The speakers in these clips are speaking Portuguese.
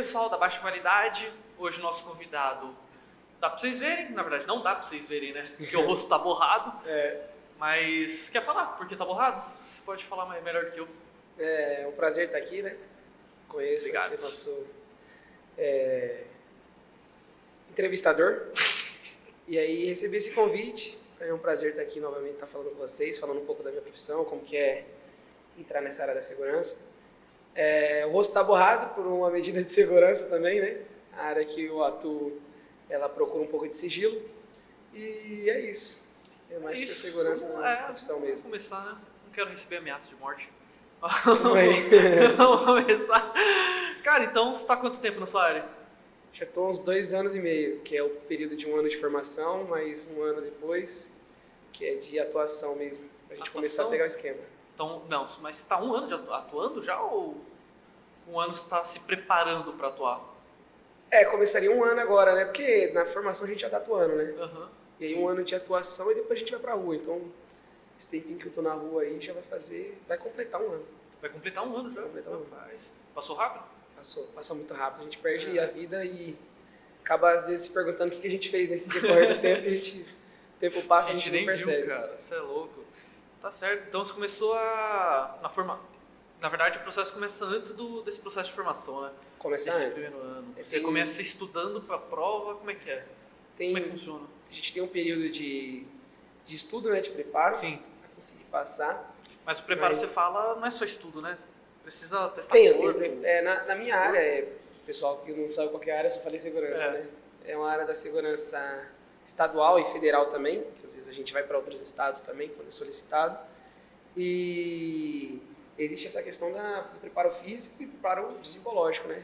pessoal da Baixa Qualidade, hoje o nosso convidado, dá pra vocês verem, na verdade não dá pra vocês verem, né, porque o rosto tá borrado, mas quer falar por que tá borrado? Você pode falar melhor do que eu. É um prazer estar aqui, né? Conheço Obrigado. aqui nosso entrevistador, e aí recebi esse convite, é um prazer estar aqui novamente, estar falando com vocês, falando um pouco da minha profissão, como que é entrar nessa área da segurança. O rosto está borrado por uma medida de segurança também, né? A área que eu atuo, ela procura um pouco de sigilo. E é isso. É mais por segurança na profissão mesmo. Vamos começar, né? Não quero receber ameaça de morte. Vamos começar. Cara, então você está há quanto tempo na sua área? Já estou uns 2 anos e meio, que é o período de 1 ano de formação, mais 1 ano depois, que é de atuação mesmo, pra gente começar a pegar o esquema. Então, não, mas você está 1 ano atuando já ou 1 ano você está se preparando para atuar? Começaria 1 ano agora, né? Porque na formação a gente já está atuando, né? Uhum, e aí 1 ano de atuação e depois a gente vai pra rua. Então, esse tempinho que eu tô na rua aí já vai completar 1 ano. Vai completar 1 ano já? Vai completar 1 ano. Passou rápido? Passa muito rápido. A gente perde a vida e acaba às vezes se perguntando o que a gente fez nesse decorrer do tempo que o tempo passa e a gente nem percebe. Viu, cara. Você é louco. Tá certo. Então você começou Na verdade, o processo começa antes desse processo de formação, né? Começa antes. Primeiro ano. Você começa estudando para a prova, como é que é? Como é que funciona? A gente tem um período de estudo, né, de preparo, sim, para conseguir passar. Mas o preparo, você fala, não é só estudo, né? Precisa testar corpo. Na minha área, pessoal que não sabe qual que é a área, só falei segurança, né? É uma área da segurança estadual e federal também, que às vezes a gente vai para outros estados também, quando é solicitado. E existe essa questão do preparo físico e preparo psicológico, né?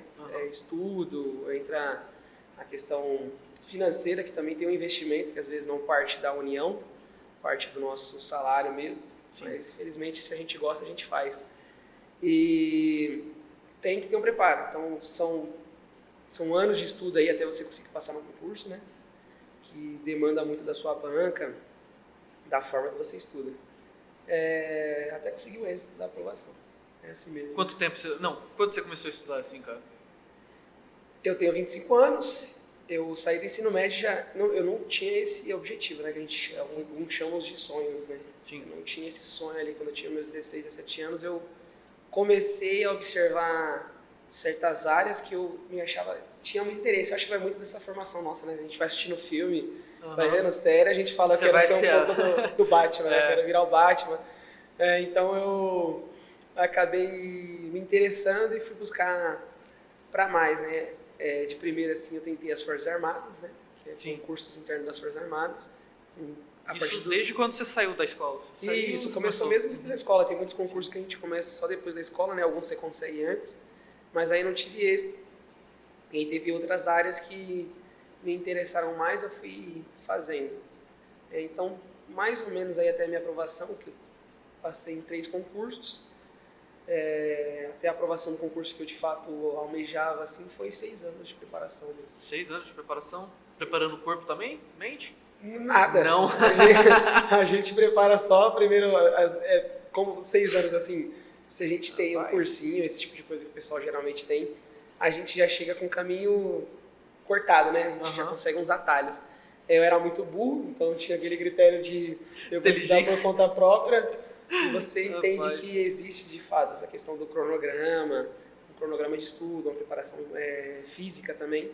Estudo, entra a questão financeira, que também tem um investimento, que às vezes não parte da União, parte do nosso salário mesmo. Sim. Mas, felizmente, se a gente gosta, a gente faz. E tem que ter um preparo. Então, são anos de estudo aí até você conseguir passar no concurso, né? Que demanda muito da sua banca, da forma que você estuda. Até conseguir o êxito da aprovação. É assim mesmo. Quanto você começou a estudar assim, cara? Eu tenho 25 anos, eu saí do ensino médio eu não tinha esse objetivo, né? Que alguns chamam de sonhos, né? Sim. Eu não tinha esse sonho ali quando eu tinha meus 16, 17 anos, eu comecei a observar certas áreas que eu tinha um interesse. Eu acho que vai muito dessa formação nossa, né? A gente vai assistindo filme, vai vendo série, a gente fala que era ser um pouco do Batman, né? Quero virar o Batman. Então eu acabei me interessando e fui buscar para mais, né? De primeira, assim, eu tentei as Forças Armadas, né? Que são cursos internos das Forças Armadas. Isso desde quando você saiu da escola? Isso, começou mesmo na escola. Tem muitos concursos que a gente começa só depois da escola, né? Alguns você consegue antes, mas aí não tive êxito. E aí teve outras áreas que me interessaram mais, eu fui fazendo. Então, mais ou menos aí até a minha aprovação, que eu passei em 3 concursos, até a aprovação do concurso que eu de fato almejava, assim, foi 6 anos de preparação mesmo. 6 anos de preparação? Preparando o corpo também? Mente? Nada. Não. A gente prepara só primeiro, como 6 anos assim, se a gente tem um cursinho, esse tipo de coisa que o pessoal geralmente tem, a gente já chega com o caminho cortado, né? A gente já consegue uns atalhos. Eu era muito burro, então tinha aquele critério de eu precisar por conta própria. E você entende que existe de fato essa questão do cronograma, um cronograma de estudo, uma preparação física também.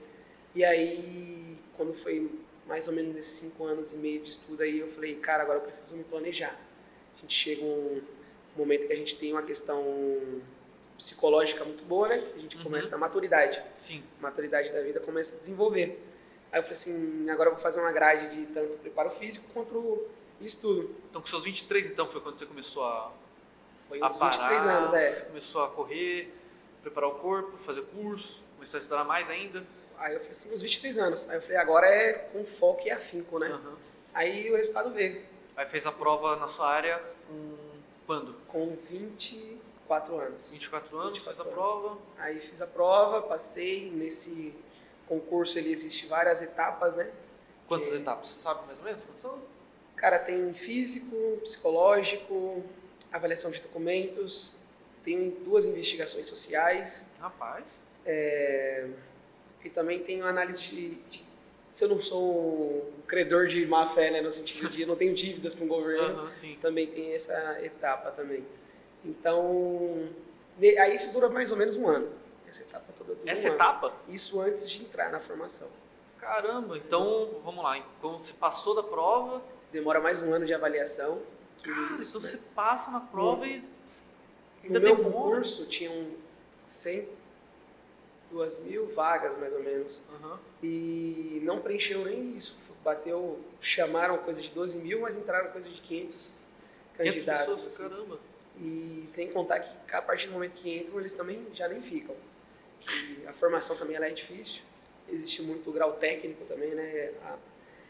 E aí, quando foi mais ou menos nesses 5 anos e meio de estudo aí, eu falei, cara, agora eu preciso me planejar. A gente chega um momento que a gente tem uma questão psicológica muito boa, né? Que a gente começa a maturidade. Sim. A maturidade da vida começa a desenvolver. Aí eu falei assim, agora eu vou fazer uma grade de tanto preparo físico quanto estudo. Então com seus 23, então, foi quando você começou a Foi uns 23 anos, Começou a correr, preparar o corpo, fazer curso, começou a estudar mais ainda. Aí eu falei assim, uns 23 anos. Aí eu falei, agora é com foco e afinco, né? Aí o resultado veio. Aí fez a prova na sua área com quando? Com 24 anos. 24 anos, fez a prova. Aí fiz a prova, passei. Nesse concurso ele existe várias etapas, né? Quantas etapas? Você sabe mais ou menos quantas são? Cara, tem físico, psicológico, avaliação de documentos, tem 2 investigações sociais. Rapaz. E também tenho análise se eu não sou um credor de má fé, né, no sentido de eu não tenho dívidas com o governo, também tem essa etapa também. Então, aí isso dura mais ou menos um ano. Essa etapa toda dura Essa um etapa? ano. Isso antes de entrar na formação. Caramba, então, vamos lá. Quando você passou da prova... Demora mais um ano de avaliação. Cara, isso, então né? você passa na prova e ainda no meu demora. concurso tinham 2.000 vagas, mais ou menos. E não preencheu nem isso. Chamaram coisa de 12 mil, mas entraram coisa de 500 candidatos. 500 pessoas, assim. caramba. E sem contar que a partir do momento que entram, eles também já nem ficam. E a formação também ela é difícil. Existe muito grau técnico também, né?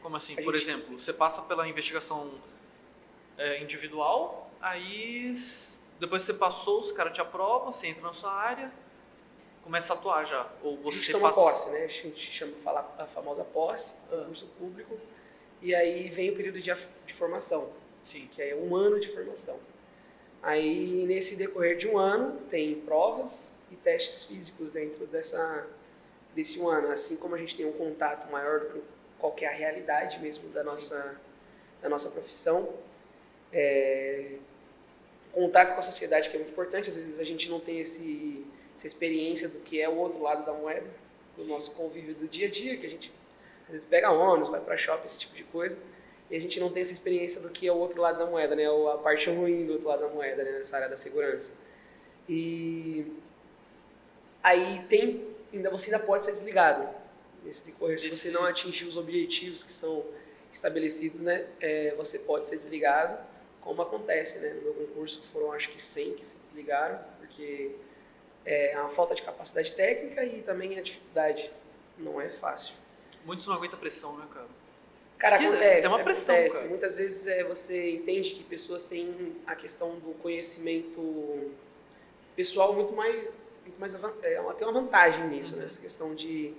Como assim? Por exemplo, você passa pela investigação individual, aí depois você passou, os caras te aprovam, você entra na sua área, começa a atuar já. Ou você a gente toma posse, né? A gente chama a famosa posse, concurso público, e aí vem o período de formação, Sim. Que é um ano de formação. Aí, nesse decorrer de um ano, tem provas e testes físicos dentro desse um ano. Assim como a gente tem um contato maior com qual que é a realidade mesmo da nossa profissão, contato com a sociedade, que é muito importante. Às vezes a gente não tem essa experiência do que é o outro lado da moeda, do nosso convívio do dia a dia, que a gente às vezes pega ônibus, vai para shopping, esse tipo de coisa, e a gente não tem essa experiência do que é o outro lado da moeda, né? A parte ruim do outro lado da moeda, né? Nessa área da segurança. E aí você ainda pode ser desligado nesse decorrer. Se você não atingir os objetivos que são estabelecidos, né? Você pode ser desligado, como acontece, né? No meu concurso foram acho que 100 que se desligaram, porque é uma falta de capacidade técnica e também a dificuldade. Não é fácil. Muitos não aguentam pressão, né, cara? Cara, acontece. É uma pressão, acontece. Cara. Muitas vezes você entende que pessoas têm a questão do conhecimento pessoal muito mais tem uma vantagem nisso, né? Essa questão de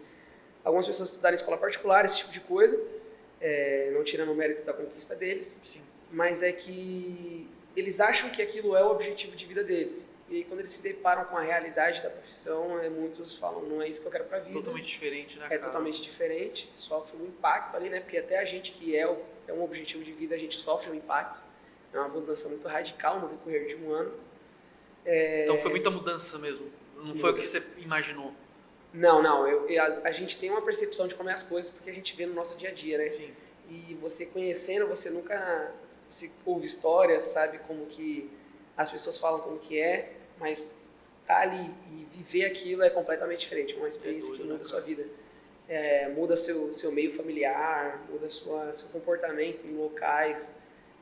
algumas pessoas estudarem em escola particular, esse tipo de coisa, não tirando o mérito da conquista deles, Sim. Mas é que eles acham que aquilo é o objetivo de vida deles. E aí, quando eles se deparam com a realidade da profissão, muitos falam, não é isso que eu quero pra vida. Totalmente diferente, né, cara? Totalmente diferente, sofre um impacto ali, né? Porque até a gente que é um objetivo de vida, a gente sofre um impacto. É uma mudança muito radical no decorrer de um ano. Então foi muita mudança mesmo, não foi o que você imaginou? Não, a gente tem uma percepção de como é as coisas porque a gente vê no nosso dia a dia, né? Sim. E você conhecendo, você ouve histórias, sabe como que as pessoas falam como que é, mas tá ali e viver aquilo é completamente diferente, uma experiência que muda a sua vida. Muda seu meio familiar, muda seu comportamento em locais,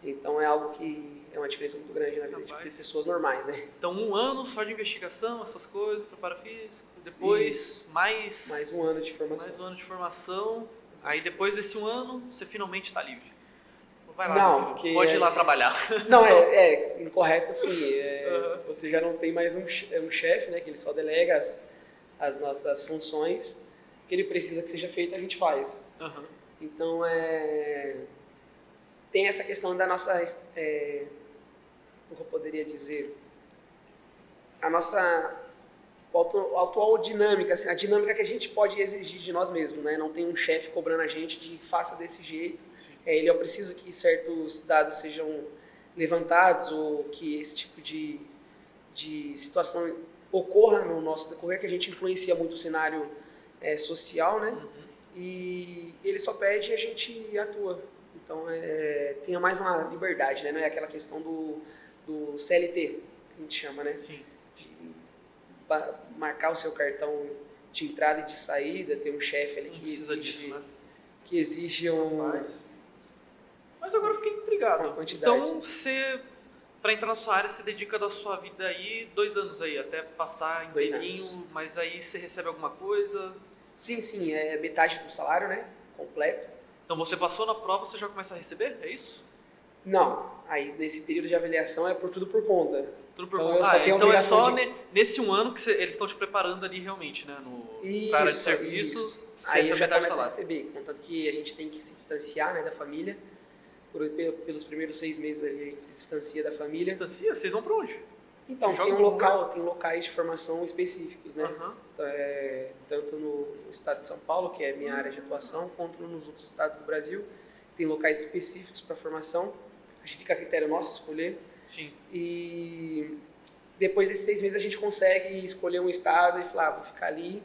então é algo que é uma diferença muito grande na vida de pessoas normais, né? Então 1 ano só de investigação, essas coisas, preparo físico, depois mais um ano de formação. Mais um ano de formação, aí depois desse 1 ano você finalmente está livre. Vai lá, não, pode ir lá trabalhar. Não, incorreto sim. Você já não tem mais um chefe, né? Que ele só delega as nossas funções. O que ele precisa que seja feito, a gente faz. Então, tem essa questão da nossa... como eu poderia dizer? A nossa atual dinâmica, assim, a dinâmica que a gente pode exigir de nós mesmos, né? Não tem um chefe cobrando a gente de faça desse jeito. Eu preciso que certos dados sejam levantados ou que esse tipo de situação ocorra no nosso decorrer, que a gente influencia muito o cenário social, né? E ele só pede e a gente atua. Então, tenha mais uma liberdade, né? Não é aquela questão do CLT, que a gente chama, né? Sim. De marcar o seu cartão de entrada e de saída, ter um chefe ali que precisa disso, né? Que exige Mas agora eu fiquei intrigado. Quantidade. Então, para entrar na sua área, você dedica da sua vida aí 2 anos aí, até passar inteirinho, mas aí você recebe alguma coisa? Sim, é metade do salário, né? Completo. Então você passou na prova, você já começa a receber? É isso? Não, aí nesse período de avaliação é tudo por conta. Tudo por conta. Então é só nesse 1 ano que eles estão te preparando ali realmente, né? No área de serviço. Isso. Aí eu já começo a receber, contanto que a gente tem que se distanciar, né, da família. Pelos primeiros 6 meses ali a gente se distancia da família. Distancia? Vocês vão pra onde? Então, Você joga tem locais de formação específicos, né? Aham. Tanto no estado de São Paulo, que é minha área de atuação, quanto nos outros estados do Brasil. Tem locais específicos para formação. A gente fica a critério nosso escolher. Sim. E depois desses 6 meses a gente consegue escolher um estado e falar, vou ficar ali.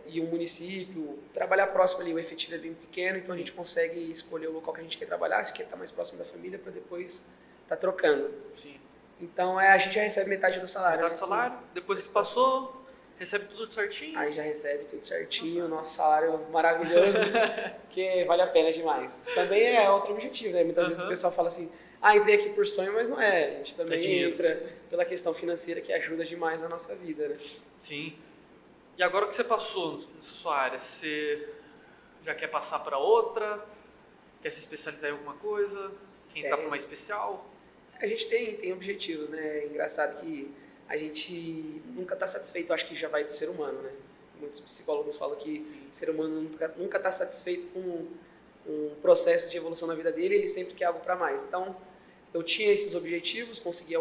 E um município, trabalhar próximo ali, o efetivo é bem pequeno, então a gente consegue escolher o local que a gente quer trabalhar, se quer estar mais próximo da família, para depois estar trocando. Sim. Então a gente já recebe metade do salário. Metade do salário, depois que passou, recebe tudo certinho. Aí já recebe tudo certinho, nosso salário maravilhoso, que vale a pena demais. Também é outro objetivo, né? Muitas vezes o pessoal fala assim, entrei aqui por sonho, mas não é. A gente também entra pela questão financeira que ajuda demais a nossa vida, né? Sim. E agora que você passou nessa sua área, você já quer passar para outra? Quer se especializar em alguma coisa? Quer entrar para uma especial? A gente tem objetivos, né? É engraçado que a gente nunca está satisfeito, acho que já vai do ser humano, né? Muitos psicólogos falam que o ser humano nunca está satisfeito com o processo de evolução na vida dele, ele sempre quer algo para mais. Então, eu tinha esses objetivos, consegui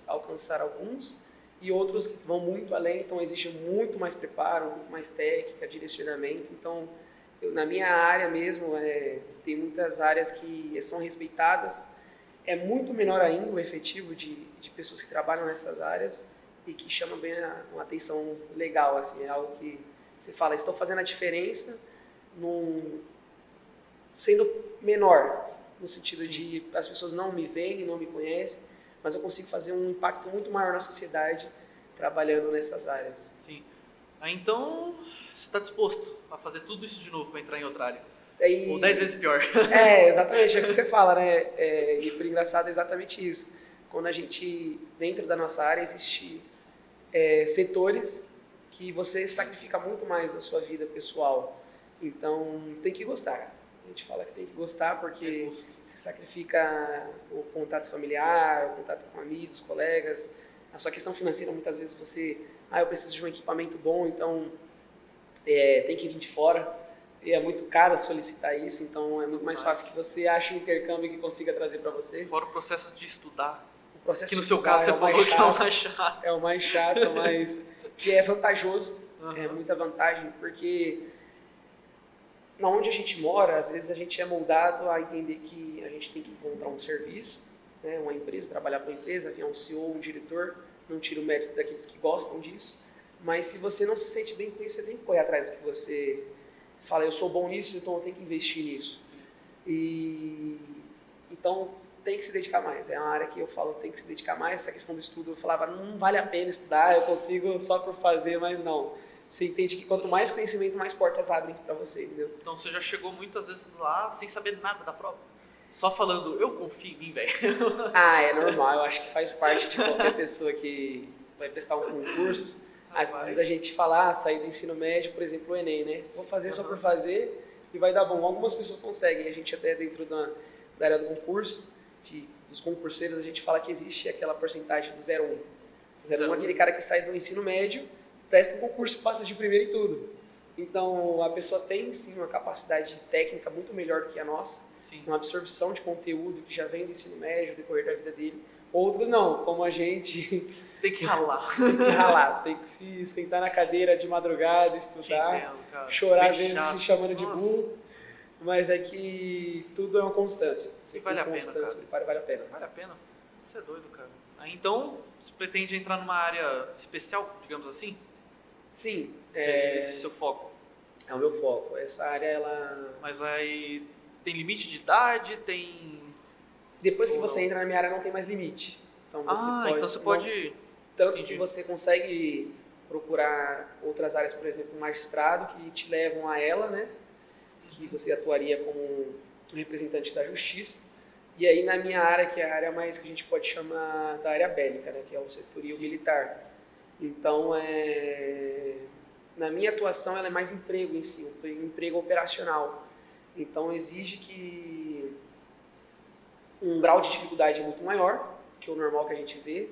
alcançar alguns, e outros que vão muito além, então exige muito mais preparo, muito mais técnica, direcionamento. Então, na minha área mesmo, tem muitas áreas que são respeitadas. É muito menor ainda o efetivo de pessoas que trabalham nessas áreas e que chamam bem uma atenção legal, assim, é algo que você fala, estou fazendo a diferença sendo menor, no sentido de as pessoas não me veem, não me conhecem, mas eu consigo fazer um impacto muito maior na sociedade trabalhando nessas áreas. Sim. Então, você está disposto a fazer tudo isso de novo para entrar em outra área? Ou 10 vezes pior. Exatamente, é o que você fala, né? E por engraçado é exatamente isso. Quando a gente, dentro da nossa área, existe setores que você sacrifica muito mais da sua vida pessoal. Então, tem que gostar. A gente fala que tem que gostar porque você sacrifica o contato familiar, o contato com amigos, colegas. A sua questão financeira, muitas vezes você... eu preciso de um equipamento bom, então tem que vir de fora. E é muito caro solicitar isso, então é muito mais fácil que você ache um intercâmbio que consiga trazer para você. Fora o processo de estudar. O processo que no seu caso você falou que é o mais chato. É o mais chato, mas que é vantajoso. É muita vantagem, porque na onde a gente mora, às vezes a gente é moldado a entender que a gente tem que encontrar um serviço, né, uma empresa, trabalhar para uma empresa, vir um CEO, um diretor, não tira o mérito daqueles que gostam disso, mas se você não se sente bem com isso, você tem que correr atrás do que você fala, eu sou bom nisso, então eu tenho que investir nisso. Então, tem que se dedicar mais. É uma área que eu falo, tem que se dedicar mais. Essa questão do estudo, eu falava, não vale a pena estudar, eu consigo só por fazer, mas não. Você entende que quanto mais conhecimento, mais portas abrem para você, entendeu? Então, você já chegou muitas vezes lá sem saber nada da prova? Só falando, eu confio em mim, velho. É normal. Eu acho que faz parte de qualquer pessoa que vai prestar um concurso. Às vezes a gente fala, sair do ensino médio, por exemplo, o Enem, né? Vou fazer só por fazer e vai dar bom. Algumas pessoas conseguem. A gente até dentro da área do concurso, dos concurseiros, a gente fala que existe aquela porcentagem do 0,1. 0,1 é aquele cara que sai do ensino médio, presta um concurso e passa de primeiro em tudo. Então, a pessoa tem, sim, uma capacidade técnica muito melhor do que a nossa, uma absorção de conteúdo que já vem do ensino médio, no decorrer da vida dele. Outros não, como a gente... Tem que ralar. Tem que ralar, tem que se sentar na cadeira de madrugada, estudar, chorar às vezes se chamando de burro, mas é que tudo é uma constância. E vale a pena, cara. Vale a pena. Vale a pena? Você é doido, cara. Então, você pretende entrar numa área especial, digamos assim? Sim. Esse é o seu foco? É o meu foco. Essa área, ela... Mas aí tem limite de idade, tem... Depois que você entra na minha área, não tem mais limite. Então você pode... Tanto que você consegue procurar outras áreas, por exemplo, um magistrado, que te levam a ela, né? Que você atuaria como representante da justiça. E aí na minha área, que é a área mais que a gente pode chamar da área bélica, né? Que é o setoril militar. Então, na minha atuação, ela é mais emprego em si, um emprego operacional. Então, exige que um grau de dificuldade muito maior que o normal que a gente vê.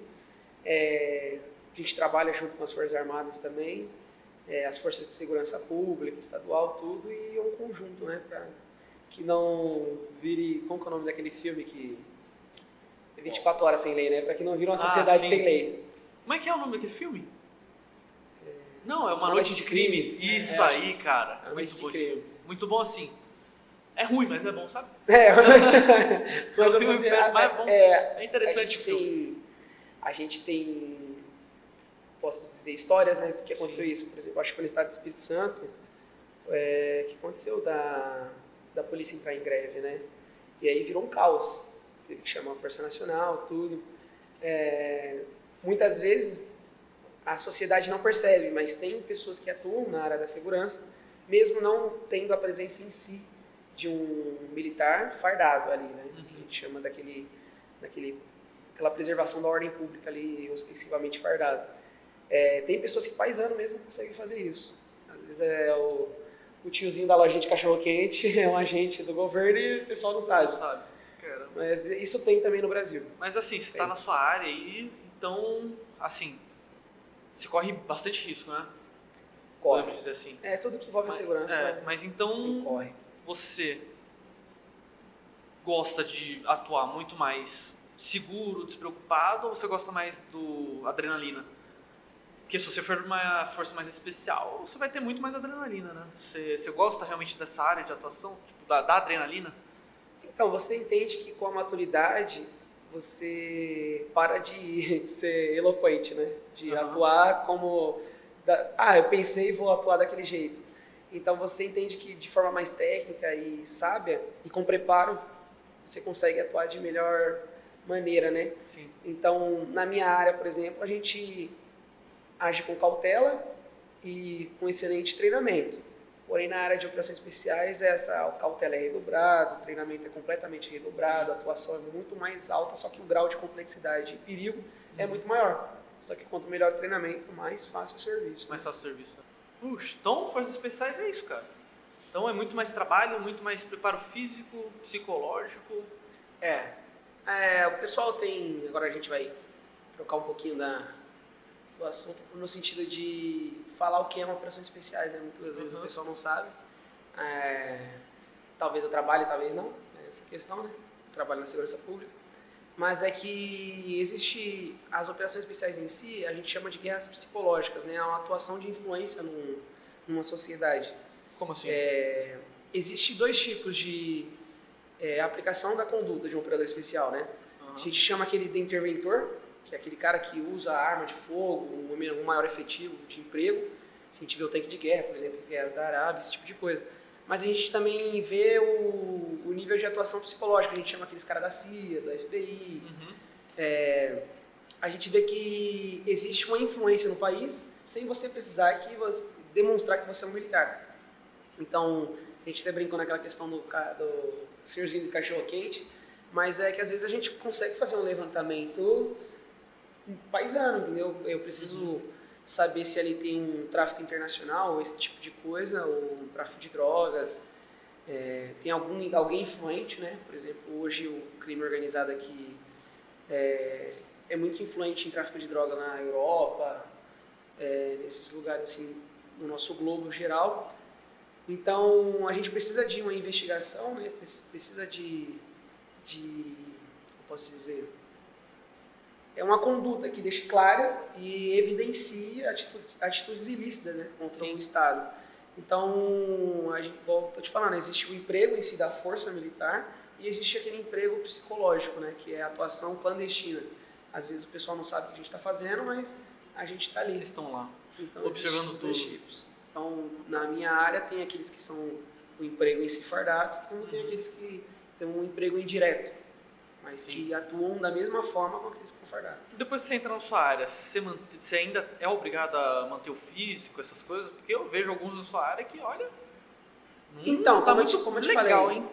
A gente trabalha junto com as Forças Armadas também, as Forças de Segurança Pública, estadual, tudo, e é um conjunto, né? Para que não vire... Como que é o nome daquele filme que 24 horas sem lei, né? Pra que não vira uma sociedade sim. sem lei. Como é que é o nome daquele filme? Não, é Uma Uma Noite Noite de de Crimes. Crimes. Isso aí, cara. Uma Noite Muito de bom. Crimes. Muito bom assim. É ruim, mas é bom, sabe? Mas O filme parece mais bom. É interessante o filme. A gente tem, posso dizer, histórias, né, do que aconteceu isso. Por exemplo, acho que foi no estado do Espírito Santo, que aconteceu da polícia entrar em greve, né? E aí virou um caos. Teve que chamar a Força Nacional, tudo. Muitas vezes a sociedade não percebe, mas tem pessoas que atuam na área da segurança, mesmo não tendo a presença em si de um militar fardado ali, né? Que a gente chama aquela preservação da ordem pública ali, ostensivamente fardado. Tem pessoas que paisano mesmo conseguem fazer isso. Às vezes é o tiozinho da lojinha de cachorro-quente, é um agente do governo e o pessoal não sabe. Não sabe. Caramba. Mas isso tem também no Brasil. Mas assim, você está na sua área aí, então, assim, você corre bastante risco, né? Corre. Podemos dizer assim. Tudo que envolve a segurança. Mas então, corre. você gosta de atuar muito mais seguro, despreocupado, ou você gosta mais do adrenalina? Porque se você for uma força mais especial, você vai ter muito mais adrenalina, né? Você gosta realmente dessa área de atuação, tipo, da adrenalina? Então, você entende que com a maturidade, você para de ser eloquente, né? De atuar como... eu pensei e vou atuar daquele jeito. Então, você entende que de forma mais técnica e sábia, e com preparo, você consegue atuar de melhor maneira, né? Sim. Então, na minha área, por exemplo, a gente age com cautela e com excelente treinamento. Porém, na área de operações especiais, essa cautela é redobrada, o treinamento é completamente redobrado, a atuação é muito mais alta, só que o grau de complexidade e perigo é muito maior. Só que quanto melhor o treinamento, mais fácil o serviço. Mais fácil o serviço. Puxa, então forças especiais é isso, cara. Então é muito mais trabalho, muito mais preparo físico, psicológico. O pessoal tem... Agora a gente vai trocar um pouquinho do assunto no sentido de falar o que é uma operações especiais, né? Muitas vezes o pessoal não sabe. Talvez eu trabalhe, talvez não. Essa questão, né? Eu trabalho na segurança pública. Mas é que existe as operações especiais em si, a gente chama de guerras psicológicas, né? É uma atuação de influência numa sociedade. Como assim? Existem dois tipos de aplicação da conduta de um operador especial, né? A gente chama aquele de interventor, que é aquele cara que usa a arma de fogo, um maior efetivo de emprego. A gente vê o tanque de guerra, por exemplo, as guerras da Arábia, esse tipo de coisa. Mas a gente também vê o nível de atuação psicológica, a gente chama aqueles caras da CIA, da FBI. A gente vê que existe uma influência no país sem você precisar demonstrar que você é um militar. Então, a gente até brincou naquela questão do senhorzinho do cachorro-quente, mas é que às vezes a gente consegue fazer um levantamento paisano, entendeu? Eu preciso saber se ali tem um tráfico internacional, esse tipo de coisa, ou um tráfico de drogas, tem alguém influente, né? Por exemplo, hoje o crime organizado aqui é muito influente em tráfico de droga na Europa, nesses lugares assim, no nosso globo geral. Então, a gente precisa de uma investigação, né? Precisa como posso dizer, uma conduta que deixe clara e evidencie atitudes ilícitas, né, contra o Estado. Então, igual estou te falando, existe o emprego em si da força militar e existe aquele emprego psicológico, né, que é a atuação clandestina. Às vezes o pessoal não sabe o que a gente está fazendo, mas a gente está ali. Vocês estão lá, então, observando tudo. Tipos. Então, na minha área, tem aqueles que são o emprego em si fardados, como tem aqueles que têm um emprego indireto, mas que atuam da mesma forma com aqueles que estão fardados. Depois que você entra na sua área, você ainda é obrigado a manter o físico, essas coisas? Porque eu vejo alguns na sua área que, olha... Então, como eu te legal, falei, hein?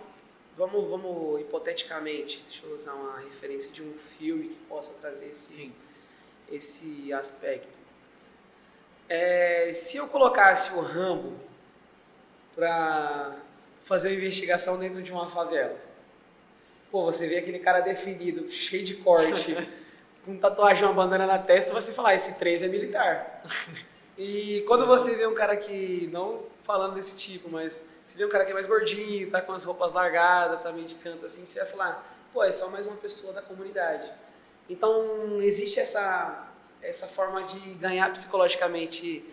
Vamos hipoteticamente, deixa eu usar uma referência de um filme que possa trazer esse aspecto. Se eu colocasse o Rambo para fazer uma investigação dentro de uma favela, você vê aquele cara definido, cheio de corte, com tatuagem, uma bandana na testa, você fala, esse 3 é militar. E quando você vê um cara que, não falando desse tipo, mas você vê um cara que é mais gordinho, tá com as roupas largadas, tá meio de canto assim, você vai falar, pô, é só mais uma pessoa da comunidade. Então, existe essa forma de ganhar psicologicamente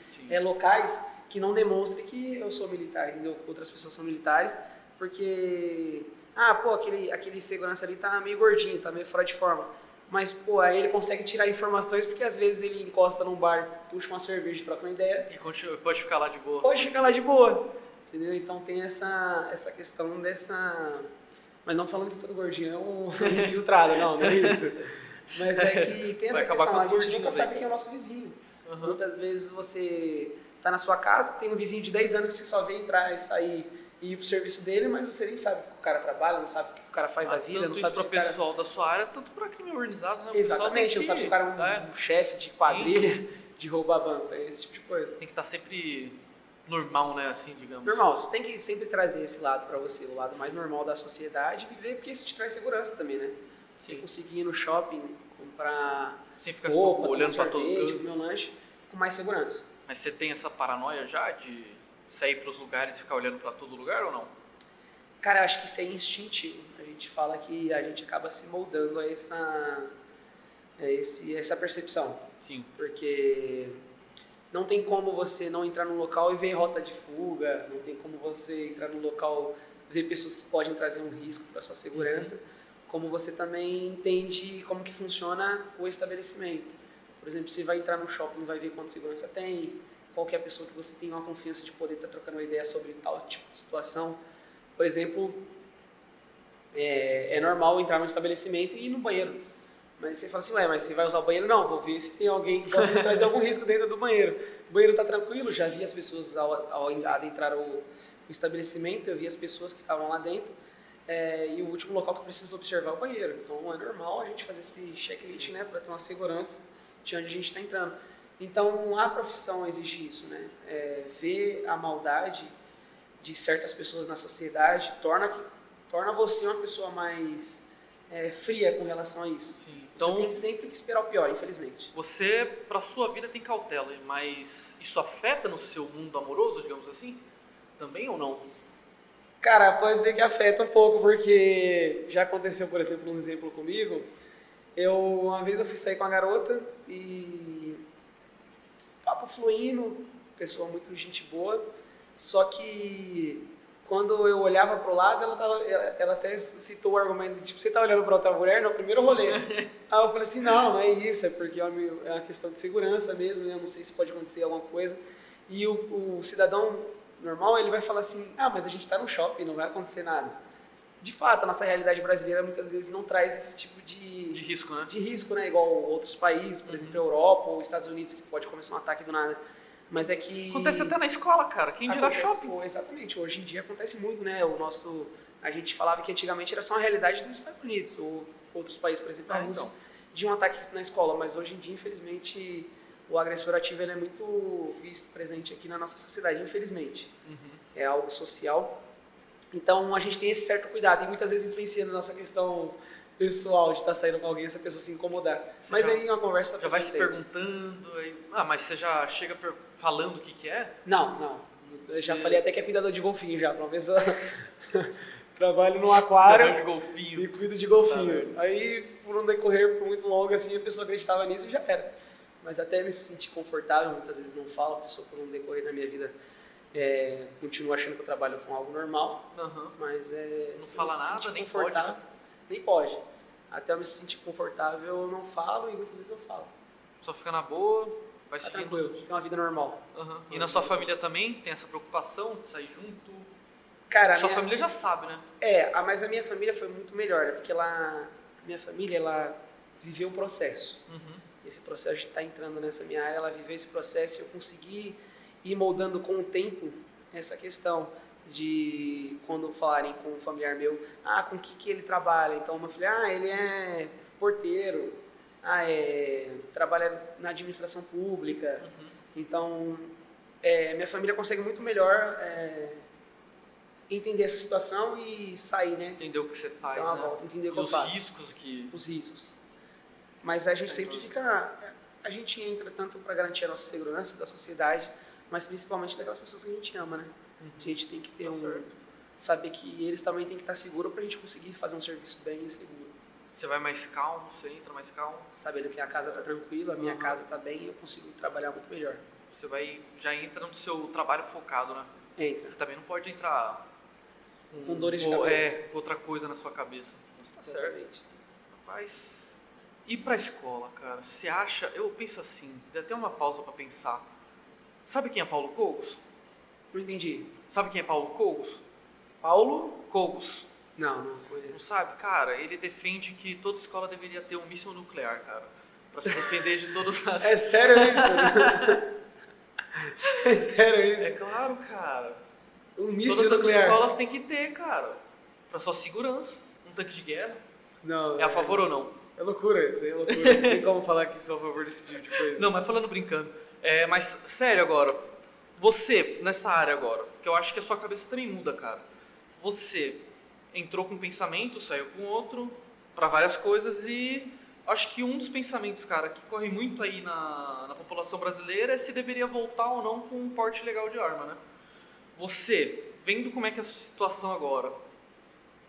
locais que não demonstre que eu sou militar, entendeu? Outras pessoas são militares, porque, pô, aquele segurança ali tá meio gordinho, tá meio fora de forma. Mas, pô, aí ele consegue tirar informações porque às vezes ele encosta num bar, puxa uma cerveja, troca uma ideia. E pode ficar lá de boa. Pode ficar lá de boa, entendeu? Então tem essa questão dessa... Mas não falando que todo gordinho é um infiltrado, não é isso. Mas é que tem essa questão, a gente nunca sabe quem é o nosso vizinho. Muitas vezes você tá na sua casa, tem um vizinho de 10 anos que você só vê entrar e sair e ir pro serviço dele, mas você nem sabe o que o cara trabalha, não sabe o que o cara faz da vida, não sabe se o pessoal da sua área, tanto para crime organizado, né? Exatamente, não sabe se o cara é um chefe de quadrilha, de roubar banco, esse tipo de coisa. Tem que estar sempre normal, né, assim, digamos. Normal, você tem que sempre trazer esse lado para você, o lado mais normal da sociedade, viver, porque isso te traz segurança também, né? Você conseguir ir no shopping, comprar sem ficar roupa, olhando para todo canto, comer um lanche, com mais segurança. Mas você tem essa paranoia já de sair para os lugares e ficar olhando para todo lugar ou não? Cara, eu acho que isso é instintivo. A gente fala que a gente acaba se moldando a essa percepção. Sim. Porque não tem como você não entrar num local e ver rota de fuga, não tem como você entrar num local e ver pessoas que podem trazer um risco para sua segurança, como você também entende como que funciona o estabelecimento. Por exemplo, você vai entrar no shopping, vai ver quanta segurança tem, qualquer pessoa que você tenha uma confiança de poder estar trocando uma ideia sobre tal tipo de situação. Por exemplo, é normal entrar num estabelecimento e ir no banheiro. Mas você fala assim, mas você vai usar o banheiro? Não, vou ver se tem alguém que possa me trazer algum risco dentro do banheiro. O banheiro está tranquilo, já vi as pessoas ao adentrar o estabelecimento, eu vi as pessoas que estavam lá dentro. E o último local que eu preciso observar é o banheiro. Então é normal a gente fazer esse checklist, né, para ter uma segurança de onde a gente está entrando. Então a profissão exige isso, né? Ver a maldade de certas pessoas na sociedade torna você uma pessoa mais fria com relação a isso. Sim. Então, você tem sempre que esperar o pior, infelizmente. Você, para sua vida, tem cautela, mas isso afeta no seu mundo amoroso, digamos assim? Também ou não? Cara, pode ser que afeta um pouco, porque já aconteceu, por exemplo, um exemplo comigo. Uma vez eu fui sair com a garota e papo fluindo, pessoa muito gente boa, só que quando eu olhava pro lado, ela até citou o argumento de tipo, você tá olhando pra outra mulher no primeiro rolê. Aí eu falei assim, não é isso, é porque é uma questão de segurança mesmo, eu não sei se pode acontecer alguma coisa. E o cidadão normal, ele vai falar assim, mas a gente tá no shopping, não vai acontecer nada. De fato, a nossa realidade brasileira muitas vezes não traz esse tipo de risco, né? De risco, né? Igual outros países, por exemplo, a Europa ou Estados Unidos, que pode começar um ataque do nada. Mas é que... Acontece até na escola, cara. Quem dirá shopping? Exatamente. Hoje em dia acontece muito, né? A gente falava que antigamente era só uma realidade dos Estados Unidos ou outros países, por exemplo, a Rússia, de um ataque na escola. Mas hoje em dia, infelizmente, o agressor ativo ele é muito visto, presente aqui na nossa sociedade, infelizmente. É algo social. Então, a gente tem esse certo cuidado e muitas vezes influencia na nossa questão pessoal de estar saindo com alguém, essa pessoa se incomodar. Mas aí uma conversa... Já vai se perguntando, mas você já chega falando o que é? Não. Eu já falei até que é cuidador de golfinho já, pra uma pessoa... Trabalho no aquário de golfinho. E cuido de golfinho. Aí, por um decorrer muito longo assim, a pessoa acreditava nisso e já era. Mas até me sentir confortável, muitas vezes não falo, a pessoa por um decorrer da minha vida continua achando que eu trabalho com algo normal, mas não fala nada, nem pode, né? Nem pode. Até eu me sentir confortável, eu não falo e muitas vezes eu falo. Só fica na boa, vai tá seguindo. Tranquilo, tem uma vida normal. E na sua família também tem essa preocupação de sair junto? Cara, sua família já sabe, né? Mas a minha família foi muito melhor, né? Porque a minha família, ela viveu o processo. Esse processo de estar entrando nessa minha área, ela viveu esse processo e eu consegui ir moldando com o tempo essa questão de quando falarem com um familiar meu, com o que ele trabalha. Então, uma filha, ele é porteiro, trabalha na administração pública. Então, minha família consegue muito melhor entender essa situação e sair, né? Entender o que você faz, dar uma volta, entender o que eu faço. Os riscos. Mas a gente sempre fica... A gente entra tanto para garantir a nossa segurança da sociedade, mas principalmente daquelas pessoas que a gente ama, né? A gente tem que ter saber que eles também têm que estar seguros para a gente conseguir fazer um serviço bem seguro. Você vai mais calmo, você entra mais calmo. Sabendo que a casa tá tranquila, a minha casa tá bem, eu consigo trabalhar muito melhor. Você já entra no seu trabalho focado, né? Entra. Porque também não pode entrar Com dores de cabeça. outra coisa na sua cabeça. Isso tá certo. Exatamente. Rapaz, ir pra escola, cara, você acha... Eu penso assim, dei até uma pausa pra pensar. Sabe quem é Paulo Cogos? Não entendi. Sabe quem é Paulo Cogos? Paulo? Cogos. Não Não conheço. sabe? Cara, ele defende que toda escola deveria ter um míssil nuclear, cara. Pra se defender de todas as... É sério isso? É sério isso? É claro, cara. Um míssil Todas as nuclear. escolas têm que ter, cara. Pra sua segurança. Um tanque de guerra. Não. É a favor ou não? É loucura isso, é loucura. Não tem como falar que sou a favor desse tipo de coisa. Não, mas falando brincando. Mas sério agora. Você, nessa área agora, que eu acho que a sua cabeça também muda, cara. Você entrou com um pensamento, saiu com outro, pra várias coisas e... Acho que um dos pensamentos, cara, que corre muito aí na população brasileira é se deveria voltar ou não com um porte legal de arma, né? Você, vendo como é que é a situação agora,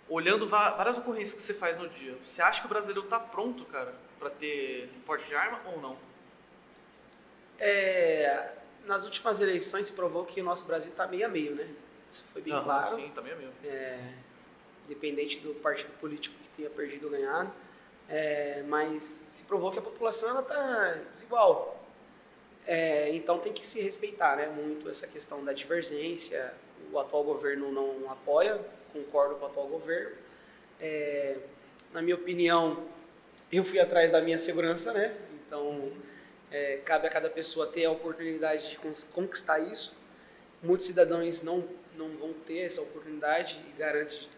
olhando várias ocorrências que você faz no dia, você acha que o brasileiro tá pronto, cara, pra ter porte de arma ou não? Nas últimas eleições se provou que o nosso Brasil tá meio a meio, né? Isso foi bem claro. Sim, tá meio a meio. Independente do partido político que tenha perdido ou ganhado. Mas se provou que a população ela tá desigual. Então tem que se respeitar, né, muito essa questão da divergência. O atual governo não apoia, concordo com o atual governo. Na minha opinião, eu fui atrás da minha segurança, né? Então cabe a cada pessoa ter a oportunidade de conquistar isso. Muitos cidadãos não vão ter essa oportunidade e garante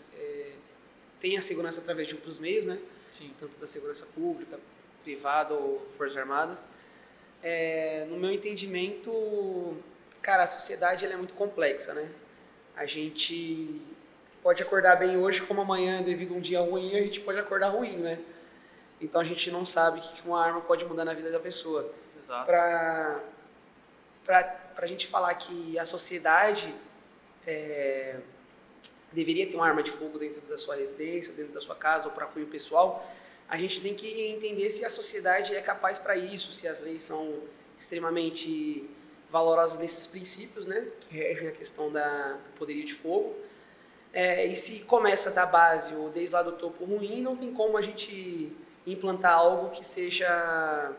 tem a segurança através de outros meios, né? Sim. Tanto da segurança pública, privada ou Forças Armadas. No meu entendimento, cara, a sociedade ela é muito complexa, né? A gente pode acordar bem hoje, como amanhã, devido a um dia ruim, a gente pode acordar ruim, né? Então a gente não sabe o que uma arma pode mudar na vida da pessoa. Exato. Pra gente falar que a sociedade deveria ter uma arma de fogo dentro da sua residência, dentro da sua casa ou para cunho pessoal, a gente tem que entender se a sociedade é capaz para isso, se as leis são extremamente valorosas nesses princípios, né, que regem a questão do poderio de fogo. E se começa da base ou desde lá do topo ruim, não tem como a gente implantar algo que seja...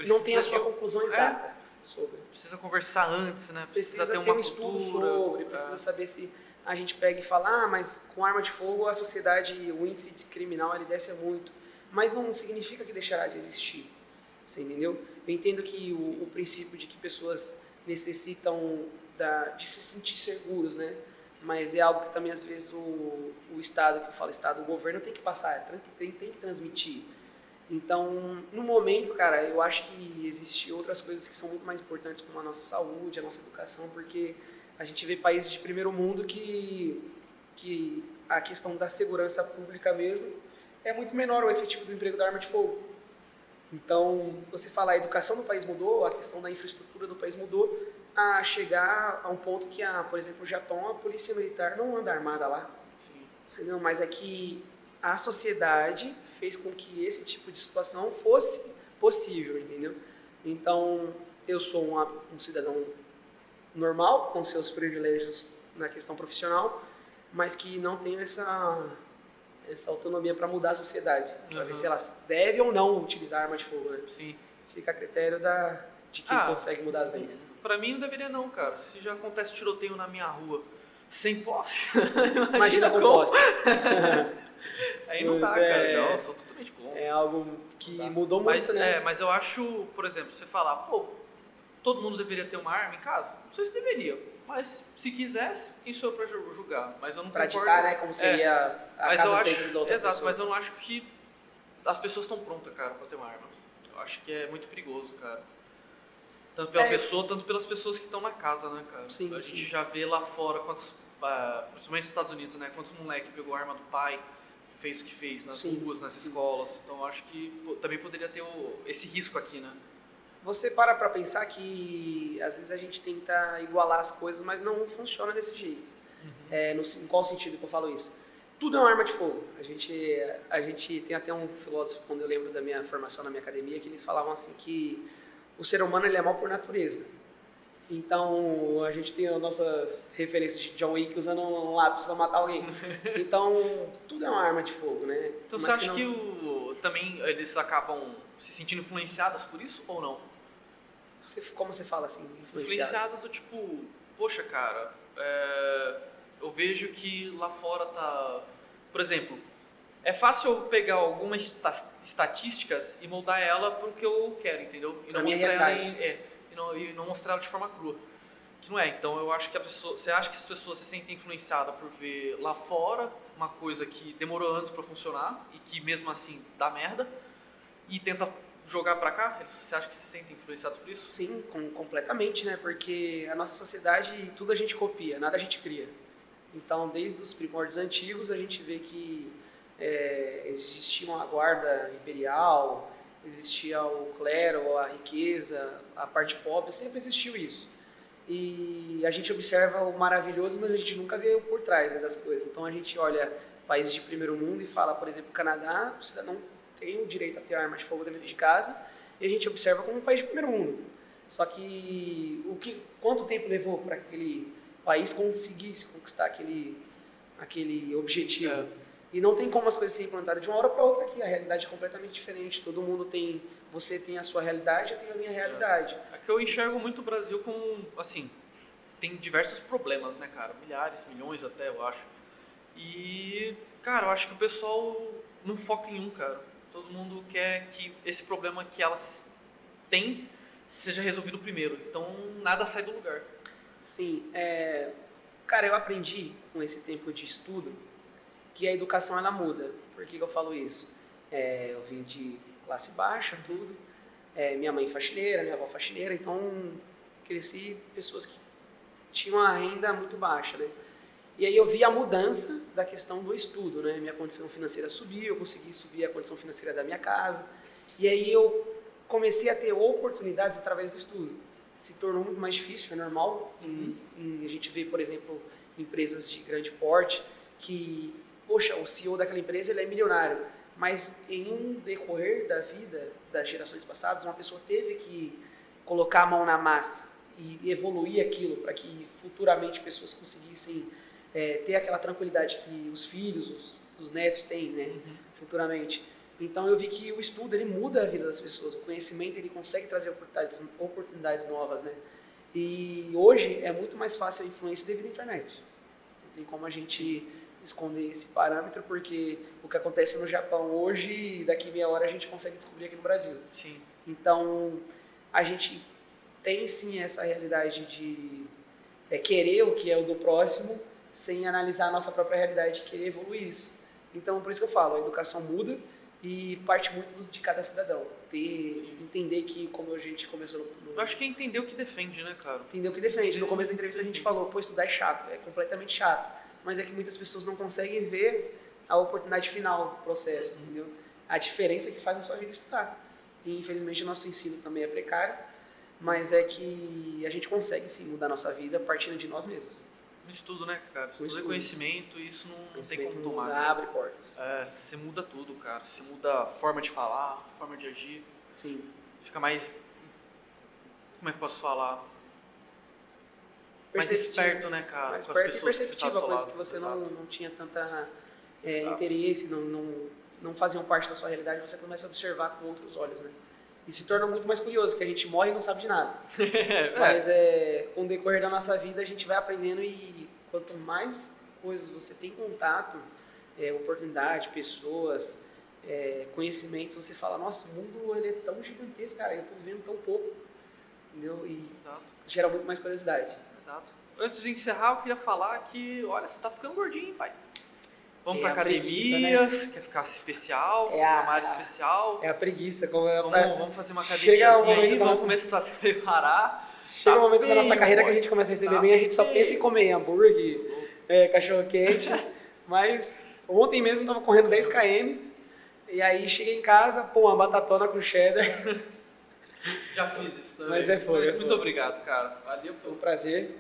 não tem a sua conclusão exata sobre. Precisa conversar antes, né? Precisa ter ter uma um estudo cultura, sobre, precisa saber se a gente pega e fala, mas com arma de fogo a sociedade, o índice criminal ele desce muito. Mas não significa que deixará de existir, você entendeu? Eu entendo que o princípio de que pessoas necessitam de se sentir seguros, né? Mas é algo que também às vezes o Estado, que eu falo Estado, o governo tem que passar, tem que transmitir. Então, no momento, cara, eu acho que existem outras coisas que são muito mais importantes, como a nossa saúde, a nossa educação, porque a gente vê países de primeiro mundo que a questão da segurança pública mesmo é muito menor o efetivo do emprego da arma de fogo. Então, você fala, a educação do país mudou, a questão da infraestrutura do país mudou, a chegar a um ponto que, por exemplo, no Japão, a polícia militar não anda armada lá. Sim. Entendeu? Mas é que a sociedade fez com que esse tipo de situação fosse possível, entendeu? Então, eu sou um cidadão normal, com seus privilégios na questão profissional, mas que não tenho essa autonomia para mudar a sociedade, para ver se elas devem ou não utilizar arma de fogo, né? Sim. Fica a critério de quem consegue mudar as leis. Pra mim não deveria não, cara. Se já acontece tiroteio na minha rua sem posse, imagina com posse. Aí não dá, cara. Não, eu sou totalmente contra. É algo que mudou muito, né? Mas eu acho, por exemplo, você falar, todo mundo deveria ter uma arma em casa? Não sei se deveria, mas se quisesse, quem sou eu pra julgar? Mas eu não concordo. Praticar, né? Como seria a casa dentro da outra pessoa. Exato, mas eu não acho que as pessoas estão prontas, cara, pra ter uma arma. Eu acho que é muito perigoso, cara. Tanto pela pessoa, tanto pelas pessoas que estão na casa, né, cara? Sim, a gente já vê lá fora quantos, principalmente nos Estados Unidos, né? Quantos moleques pegou a arma do pai, fez o que fez nas ruas, nas escolas. Então eu acho que também poderia ter esse risco aqui, né? Você para pensar que às vezes a gente tenta igualar as coisas, mas não funciona desse jeito. Em qual sentido que eu falo isso? tudo é uma arma de fogo. A gente tem até um filósofo, quando eu lembro da minha formação na minha academia, que eles falavam assim que o ser humano ele é mau por natureza. Então, a gente tem as nossas referências de John Wick usando um lápis para matar alguém. Então, tudo é uma arma de fogo, né? Então você acha que também eles acabam se sentindo influenciados por isso ou não? Como você fala assim, Influenciado do tipo, poxa cara, eu vejo que lá fora tá... Por exemplo, é fácil eu pegar algumas estatísticas e moldar ela pro que eu quero, entendeu? E não mostrar ela e não mostrar ela de forma crua. Que não é. Então eu acho que você acha que as pessoas se sentem influenciadas por ver lá fora uma coisa que demorou anos para funcionar e que mesmo assim dá merda e tenta jogar pra cá? Você acha que se sentem influenciados por isso? Sim, completamente, né? Porque a nossa sociedade, tudo a gente copia, nada a gente cria. Então, desde os primórdios antigos, a gente vê que existia uma guarda imperial, existia o clero, a riqueza, a parte pobre, sempre existiu isso. E a gente observa o maravilhoso, mas a gente nunca vê o por trás, né, das coisas. Então a gente olha países de primeiro mundo e fala, por exemplo, o Canadá, o cidadão tem o direito a ter arma de fogo dentro de casa, e a gente observa como um país de primeiro mundo. Só que quanto tempo levou para aquele país conseguisse conquistar aquele objetivo? E não tem como as coisas serem implantadas de uma hora para outra aqui. A realidade é completamente diferente. Todo mundo tem... Você tem a sua realidade, eu tenho a minha realidade. É que eu enxergo muito o Brasil como, assim, tem diversos problemas, né, cara? Milhares, milhões até, eu acho. E, cara, eu acho que o pessoal não foca em um, cara. Todo mundo quer que esse problema que elas têm seja resolvido primeiro. Então, nada sai do lugar. Sim. Cara, eu aprendi com esse tempo de estudo que a educação ela muda. Por que eu falo isso? Eu vim de classe baixa, tudo. Minha mãe faxineira, minha avó faxineira, então cresci pessoas que tinham uma renda muito baixa, né? E aí eu vi a mudança da questão do estudo, né? Minha condição financeira subiu, eu consegui subir a condição financeira da minha casa. E aí eu comecei a ter oportunidades através do estudo. Se tornou muito mais difícil, é normal. A gente vê, por exemplo, empresas de grande porte que, poxa, o CEO daquela empresa ele é milionário, mas em um decorrer da vida das gerações passadas, uma pessoa teve que colocar a mão na massa e evoluir aquilo para que futuramente pessoas conseguissem ter aquela tranquilidade que os filhos, os netos têm, né, futuramente. Então eu vi que o estudo ele muda a vida das pessoas, o conhecimento ele consegue trazer oportunidades novas, né? E hoje é muito mais fácil a influência devido à internet. Não tem como a gente esconder esse parâmetro, porque o que acontece no Japão hoje, daqui meia hora a gente consegue descobrir aqui no Brasil. Sim. Então a gente tem sim essa realidade de querer o que é o do próximo, sem analisar a nossa própria realidade e querer evoluir isso. Então, por isso que eu falo, a educação muda e parte muito de cada cidadão. Entender que, como a gente começou Eu acho que é entender o que defende, né, cara? Entender o que defende. No começo da entrevista a gente falou, pô, estudar é chato, é completamente chato. Mas é que muitas pessoas não conseguem ver a oportunidade final do processo, entendeu? A diferença que faz na sua vida estudar. E, infelizmente, o nosso ensino também é precário, mas é que a gente consegue, sim, mudar a nossa vida partindo de nós mesmos. No estudo, né, cara? Estudo é conhecimento e isso não tem como muda, tomar. Abre portas. Você muda tudo, cara. Você muda a forma de falar, a forma de agir. Sim. Fica mais... Como é que eu posso falar? Mais esperto, né, cara? Mais com as perto e pessoas perceptivo, coisas que você não tinha tanta interesse, não faziam parte da sua realidade, você começa a observar com outros olhos, né? E se torna muito mais curioso, que a gente morre e não sabe de nada. Mas com o decorrer da nossa vida a gente vai aprendendo e quanto mais coisas você tem contato, oportunidade, pessoas, conhecimentos, você fala, nossa, o mundo ele é tão gigantesco, cara, eu tô vendo tão pouco, entendeu? E gera muito mais curiosidade. Exato. Antes de encerrar, eu queria falar que, olha, você tá ficando gordinho, pai. Vamos pra academia, preguiça, né? quer ficar especial, pra uma área especial. É a preguiça. Vamos fazer uma academiazinha aí, vamos começar a se preparar. Chega o momento da nossa carreira que a gente começa a receber bem, a gente só pensa em comer hambúrguer, cachorro-quente. Mas ontem mesmo eu tava correndo 10 km, e aí cheguei em casa, pô, uma batatona com cheddar. Já fiz isso também. Mas muito obrigado, cara. Valeu. Foi um prazer.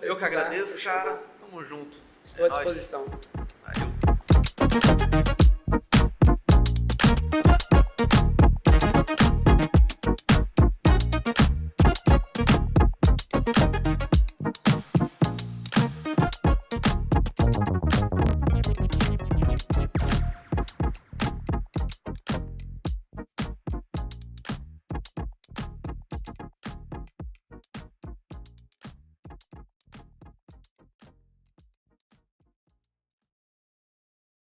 Eu que agradeço, cara. Tamo junto. Estou à disposição. Valeu. Tchau.